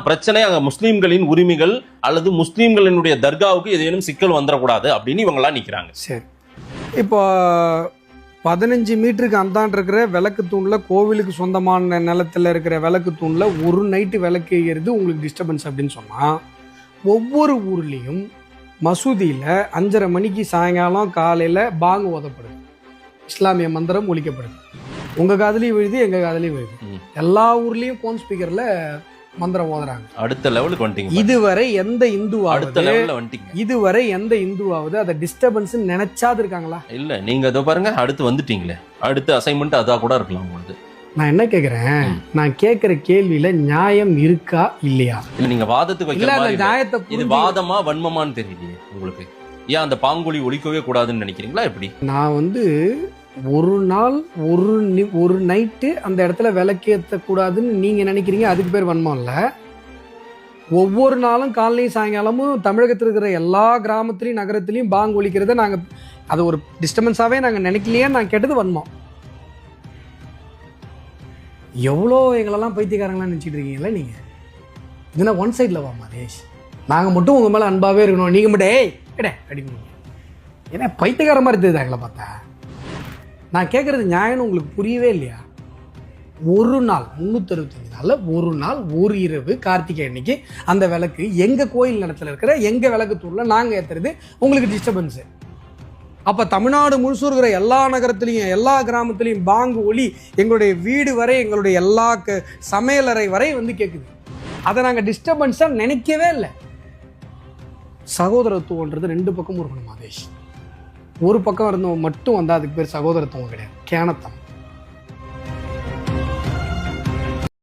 பிரச்சனை அங்க முஸ்லீம்களின் உரிமைகள் அல்லது முஸ்லீம்களினுடைய தர்காவுக்கு ஏதேனும் சிக்கல் வந்துடக்கூடாது அப்படின்னு இவங்கெல்லாம் நிக்கிறாங்க. சரி, இப்போ 15 மீட்டருக்கு அந்தாண்டு இருக்கிற விளக்கு தூணில், கோவிலுக்கு சொந்தமான நிலத்தில் இருக்கிற விளக்கு தூணில் ஒரு நைட்டு விளக்கு எறிகிறது உங்களுக்கு டிஸ்டர்பன்ஸ் அப்படின்னு சொன்னால், ஒவ்வொரு ஊர்லேயும் மசூதியில் 5:30 மணிக்கு சாயங்காலம் காலையில் பாங்கு ஓதப்படுது, இஸ்லாமிய மந்திரம் ஒலிக்கப்படுது. உங்கள் காதலையும் விழுது, எங்கள் காதலையும் விழுது. எல்லா ஊர்லேயும் ஃபோன் ஸ்பீக்கரில் மந்திரம் ஓதுறாங்க. அடுத்த லெவலுக்கு வந்துட்டீங்க. இதுவரை எந்த இந்துவாவது இதுவரை எந்த இந்துவாவது அதை டிஸ்டர்பன்ஸ் நினைச்சாது இருக்காங்களா? இல்ல, நீங்க இதோ பாருங்க, அடுத்து வந்துட்டீங்களே, அடுத்த அசைன்மெண்ட் அதா கூட இருக்கலாம் உங்களுக்கு. நான் என்ன கேக்குறேன், நான் கேக்குற கேள்வியில நியாயம் இருக்கா இல்லையா? இல்ல, நீங்க வாதத்துக்கு வைக்கிற மாதிரி நியாயத்தை இது வாதமா வன்மமான்னு தெரியலையே உங்களுக்கு. ஏன் அந்த பாங்கொலி ஒலிக்கவே கூடாதுன்னு நினைக்கிறீங்களா எப்படி? நான் ஒரு நாள் ஒரு நைட்டு அந்த இடத்துல விளக்கேற்றக்கூடாதுன்னு நீங்கள் நினைக்கிறீங்க, அதுக்கு பேர் வன்மம் இல்லை. ஒவ்வொரு நாளும் காலையும் சாயங்காலமும் தமிழகத்தில் இருக்கிற எல்லா கிராமத்துலேயும் நகரத்துலேயும் பாங்கு ஒலிக்கிறத நாங்கள் அது ஒரு டிஸ்டர்பன்ஸாகவே நாங்கள் நினைக்கலையே, நான் கேட்டது வன்மம். எவ்வளோ எங்களெல்லாம் பைத்தியக்காரங்களாம் நினச்சிட்டு இருக்கீங்களா நீங்கள்? இதுனா ஒன் சைடில் வா மதேஷ், நாங்கள் மட்டும் உங்கள் மேலே அன்பாகவே இருக்கணும், நீங்கள் மட்டும் கிடையாது அடிக்கணும். ஏன்னா பைத்தியக்கார மாதிரி தெரியுது எங்களை பார்த்தா. நான் கேட்குறது நியாயம்னு உங்களுக்கு புரியவே இல்லையா? ஒரு நாள் 365 நாளில் ஒரு நாள் ஒரு இரவு கார்த்திகை அன்னைக்கு அந்த விளக்கு எங்கள் கோயில் நிலத்தில் இருக்கிற எங்கள் விளக்கு தூரில் நாங்கள் ஏற்றுறது உங்களுக்கு டிஸ்டர்பன்ஸு. அப்போ தமிழ்நாடு முழுசும் இருக்கிற எல்லா நகரத்துலேயும் எல்லா கிராமத்துலேயும் பாங்கு ஒலி எங்களுடைய வீடு வரை, எங்களுடைய எல்லா சமையலறை வரை கேட்குது. அதை நாங்கள் டிஸ்டர்பன்ஸாக நினைக்கவே இல்லை. சகோதரத்துவன்றது 2 பக்கமும் இருக்கணும் மதேஷ். ஒரு பக்கம் இருந்தவங்க மட்டும் வந்தால் அதுக்கு பேர் சகோதரத்துவம் கிடையாது, கேனத்தம்.